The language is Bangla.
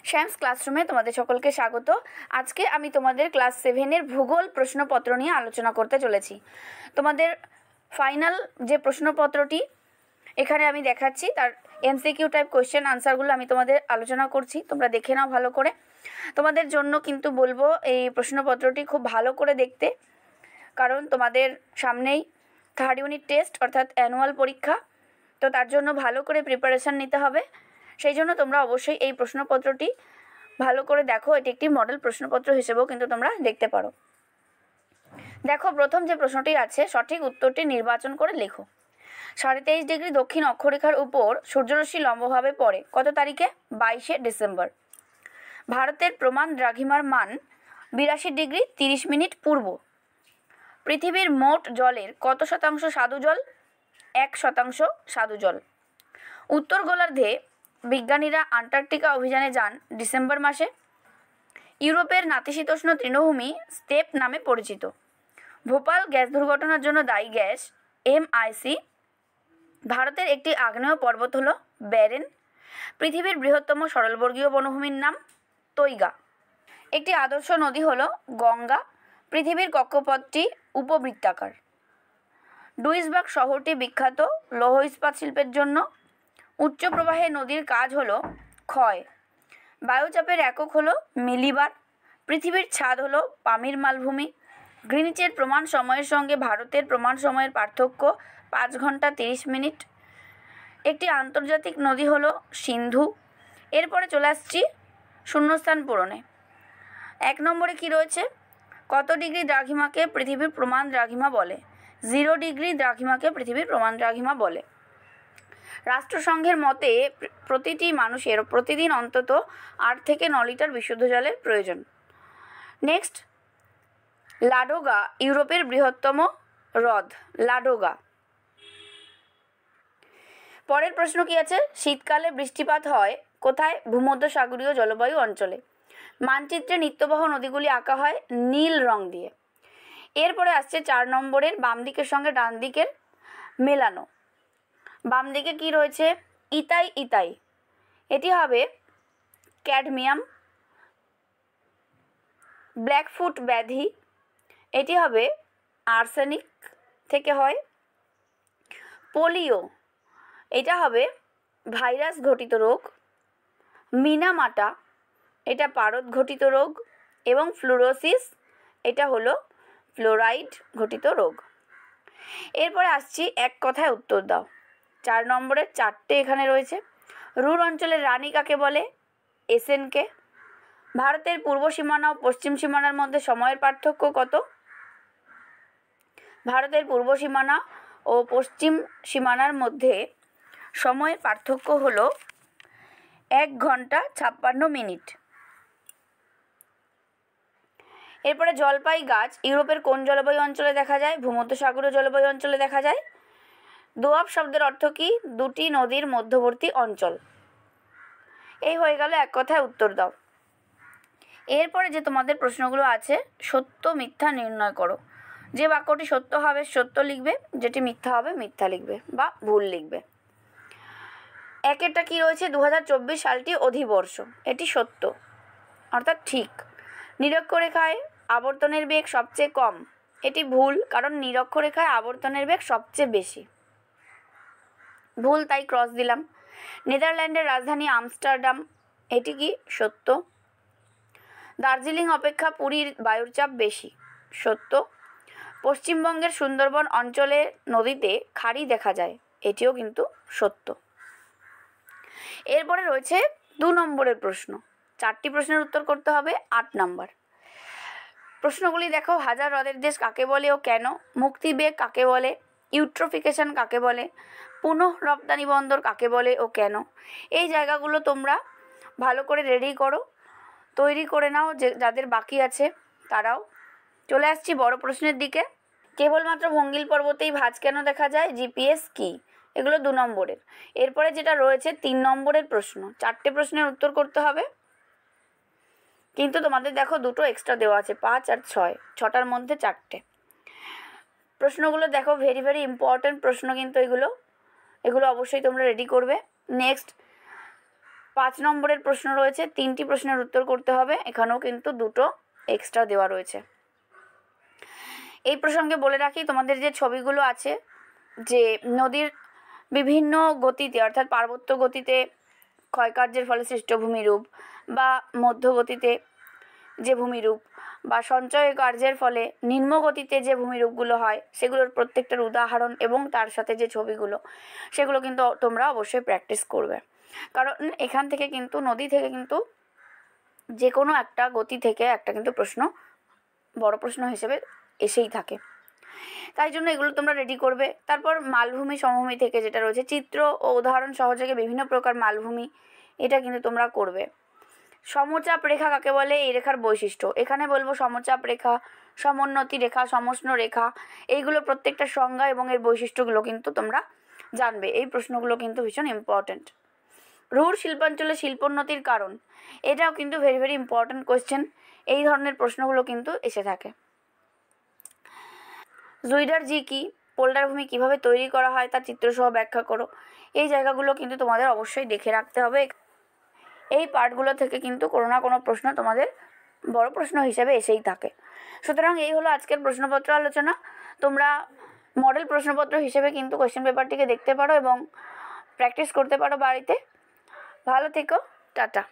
শ্যামস ক্লাসরুমে তোমাদের সকলকে স্বাগত। আজকে আমি তোমাদের ক্লাস 7-এর ভূগোল প্রশ্নপত্র নিয়ে আলোচনা করতে চলেছি। তোমাদের ফাইনাল যে প্রশ্নপত্রটি এখানে আমি দেখাচ্ছি, তার এমসিকিউ টাইপ কোয়েশ্চেন আনসারগুলো আমি তোমাদের আলোচনা করছি, তোমরা দেখে নাও ভালো করে। তোমাদের জন্য কিন্তু বলবো এই প্রশ্নপত্রটি খুব ভালো করে দেখতে, কারণ তোমাদের সামনেই থার্ড ইউনিট টেস্ট অর্থাৎ অ্যানুয়াল পরীক্ষা, তো তার জন্য ভালো করে প্রিপারেশান নিতে হবে। সেই জন্য তোমরা অবশ্যই এই প্রশ্নপত্রটি ভালো করে দেখো। এটি একটি মডেল প্রশ্নপত্র হিসেবেও কিন্তু তোমরা দেখতে পারো। দেখো, প্রথম যে প্রশ্নটি আছে, সঠিক উত্তরটি নির্বাচন করে লেখো। 23.5 ডিগ্রি দক্ষিণ অক্ষরেখার উপর সূর্যরশ্মি লম্বভাবে পড়ে কত তারিখে? 22শে ডিসেম্বর। ভারতের প্রমাণ দ্রাঘিমার মান 82 ডিগ্রি 30 মিনিট পূর্ব। পৃথিবীর মোট জলের কত শতাংশ স্বাদু জল? 1% স্বাদু জল। উত্তর গোলার্ধে বিজ্ঞানীরা আন্টার্কটিকা অভিযানে যান ডিসেম্বর মাসে। ইউরোপের নাতিশীতোষ্ণ তৃণভূমি স্টেপ নামে পরিচিত। ভোপাল গ্যাস দুর্ঘটনার জন্য দায়ী গ্যাস MIC। ভারতের একটি আগ্নেয় পর্বত হল ব্যারেন। পৃথিবীর বৃহত্তম সরলবর্গীয় বনভূমির নাম তৈগা। একটি আদর্শ নদী হল গঙ্গা। পৃথিবীর কক্ষপথটি উপবৃত্তাকার। ডুইসবার্গ শহরটি বিখ্যাত লৌহ ইস্পাত শিল্পের জন্য। উচ্চ প্রবাহে নদীর কাজ হলো ক্ষয়। বায়ুচাপের একক হলো মিলিবার। পৃথিবীর ছাদ হলো পামির মালভূমি। গ্রিনিচের প্রমাণ সময়ের সঙ্গে ভারতের প্রমাণ সময়ের পার্থক্য 5 ঘন্টা 30 মিনিট। একটি আন্তর্জাতিক নদী হলো সিন্ধু। এরপরে চলে আসছি শূন্যস্থান পূরণে। 1 নম্বরে কি রয়েছে? কত ডিগ্রি দ্রাঘিমাকে পৃথিবীর প্রমাণ দ্রাঘিমা বলে? 0 ডিগ্রি দ্রাঘিমাকে পৃথিবীর প্রমাণ দ্রাঘিমা বলে। রাষ্ট্রসংঘের মতে প্রতিটি মানুষের প্রতিদিন অন্তত 8 থেকে 9 লিটার বিশুদ্ধ জলের প্রয়োজন। নেক্সট, লাডোগা ইউরোপের বৃহত্তম হ্রদ লাডোগা। পরের প্রশ্ন কি আছে? শীতকালে বৃষ্টিপাত হয় কোথায়? ভূমধ্যসাগরীয় জলবায়ু অঞ্চলে। মানচিত্রে নিত্যবহ নদীগুলি আঁকা হয় নীল রং দিয়ে। এরপরে আসছে 4 নম্বরের বাম দিকের সঙ্গে ডান দিকের মেলানো। বাম দিকে কি রয়েছে? ইতাই ইতাই, এটি হবে ক্যাডমিয়াম। ব্ল্যাকফুট ব্যাধি, এটি হবে আর্সেনিক থেকে হয়। পোলিও, এটা হবে ভাইরাস ঘটিত রোগ। মিনামাটা, এটা পারদ ঘটিত রোগ। এবং ফ্লুরোসিস, এটা হলো ফ্লোরাইড ঘটিত রোগ। এরপরে আসছি এক কথায় উত্তর দাও। 4 নম্বরের 4টে এখানে রয়েছে। রুর অঞ্চলের রানী কাকে বলে? এসেনকে। ভারতের পূর্ব সীমানা ও পশ্চিম সীমানার মধ্যে সময়ের পার্থক্য কত? ভারতের পূর্ব সীমানা ও পশ্চিম সীমানার মধ্যে সময়ের পার্থক্য হলো 1 ঘন্টা 56 মিনিট। এরপরে জলপাই গাছ ইউরোপের কোন জলবায়ু অঞ্চলে দেখা যায়? ভূমধ্যসাগরীয় জলবায়ু অঞ্চলে দেখা যায়। দোআব শব্দের অর্থ কি? দুটি নদীর মধ্যবর্তী অঞ্চল। এই হয়ে গেল এক কথায় উত্তর দাও। এরপরে যে তোমাদের প্রশ্নগুলো আছে, সত্য মিথ্যা নির্ণয় করো। যে বাক্যটি সত্য হবে সত্য লিখবে, যেটি মিথ্যা হবে মিথ্যা লিখবে বা ভুল লিখবে। একেরটা কি রয়েছে? 2024 সালটি অধিবর্ষ, এটি সত্য অর্থাৎ ঠিক। নিরক্ষরেখায় আবর্তনের বেগ সবচেয়ে কম, এটি ভুল, কারণ নিরক্ষরেখায় আবর্তনের বেগ সবচেয়ে বেশি। ভুল, তাই ক্রস দিলাম। নেদারল্যান্ডের রাজধানী আমস্টারডাম, এটি কি? সত্য। দার্জিলিং অপেক্ষা পুরীর বায়ুর চাপ বেশি, সত্য। পশ্চিমবঙ্গের সুন্দরবন অঞ্চলে নদীতে খাড়ি দেখা যায়, এটিও কিন্তু সত্য। এরপরে রয়েছে 2 নম্বরের প্রশ্ন। 4টি প্রশ্নের উত্তর করতে হবে। 8 নম্বর প্রশ্নগুলি দেখো। হাজার হ্রদের দেশ কাকে বলে ও কেন? মুক্তিবেগ কাকে বলে? ইউট্রোফিকেশন কাকে বলে? পুনঃ রপ্তানি বন্দর কাকে বলে ও কেন? এই জায়গাগুলো তোমরা ভালো করে রেডি করো, তৈরি করে নাও, যাদের বাকি আছে তারাও। চলে আসছি বড় প্রশ্নের দিকে। কেবলমাত্র ভঙ্গিল পর্বতেই ভাঁজ কেন দেখা যায়? GPS কি? এগুলো 2 নম্বরের। এরপরে যেটা রয়েছে 3 নম্বরের প্রশ্ন। 4টে প্রশ্নের উত্তর করতে হবে, কিন্তু তোমাদের দেখো 2টো এক্সট্রা দেওয়া আছে, 5 আর 6, 6টার মধ্যে 4টে। প্রশ্নগুলো দেখো, ভেরি ভেরি ইম্পর্টেন্ট প্রশ্ন কিন্তু এগুলো অবশ্যই তোমরা রেডি করবে। নেক্সট, 5 নম্বরের প্রশ্ন রয়েছে, 3টি প্রশ্নের উত্তর করতে হবে, এখানেও কিন্তু 2টো এক্সট্রা দেওয়া রয়েছে। এই প্রসঙ্গে বলে রাখি, তোমাদের যে ছবিগুলো আছে, যে নদীর বিভিন্ন গতিতে অর্থাৎ পার্বত্য গতিতে ক্ষয়কার্যের ফলে সৃষ্ট ভূমিরূপ, বা মধ্যগতিতে যে ভূমিরূপ, বা সঞ্চয় কার্যের ফলে নিম্নগতিতে যে ভূমিরূপগুলো হয়, সেগুলোর প্রত্যেকটার উদাহরণ এবং তার সাথে যে ছবিগুলো, সেগুলো কিন্তু তোমরা অবশ্যই প্র্যাকটিস করবে। কারণ এখান থেকে কিন্তু, নদী থেকে কিন্তু যে কোনো একটা গতি থেকে একটা কিন্তু প্রশ্ন, বড় প্রশ্ন হিসেবে এসেই থাকে। তাই জন্য এগুলো তোমরা রেডি করবে। তারপর মালভূমি সমভূমি থেকে যেটা রয়েছে, চিত্র ও উদাহরণ সহযোগে বিভিন্ন প্রকার মালভূমি, এটা কিন্তু তোমরা করবে। সমচাপ রেখা কাকে বলে, এই রেখার বৈশিষ্ট্য, এখানে বলবো সমচাপ রেখা, সমোন্নতি রেখা, সমষ্ণ রেখা, এইগুলো প্রত্যেকটা সংজ্ঞা এবং এর বৈশিষ্ট্যগুলো কিন্তু তোমরা জানবে। এই প্রশ্নগুলো কিন্তু ভীষণ ইম্পর্ট্যান্ট। রুর শিল্পাঞ্চলে শিল্পোন্নতির কারণ, এটাও কিন্তু ভেরি ভেরি ইম্পর্ট্যান্ট কোয়েশ্চেন। এই ধরনের প্রশ্নগুলো কিন্তু এসে থাকে। জুইডার জি কি, পোল্ডার ভূমি কীভাবে তৈরি করা হয় তার চিত্রসহ ব্যাখ্যা করো। এই জায়গাগুলো কিন্তু তোমাদের অবশ্যই দেখে রাখতে হবে। এই পার্টগুলো থেকে কিন্তু কোনো না কোনো প্রশ্ন তোমাদের বড় প্রশ্ন হিসেবে এসেই থাকে। সুতরাং এই হলো আজকের প্রশ্নপত্র আলোচনা। তোমরা মডেল প্রশ্নপত্র হিসেবে কিন্তু কোয়েশ্চেন পেপারটিকে দেখতে পারো এবং প্র্যাকটিস করতে পারো বাড়িতে। ভালো থেকো, টাটা।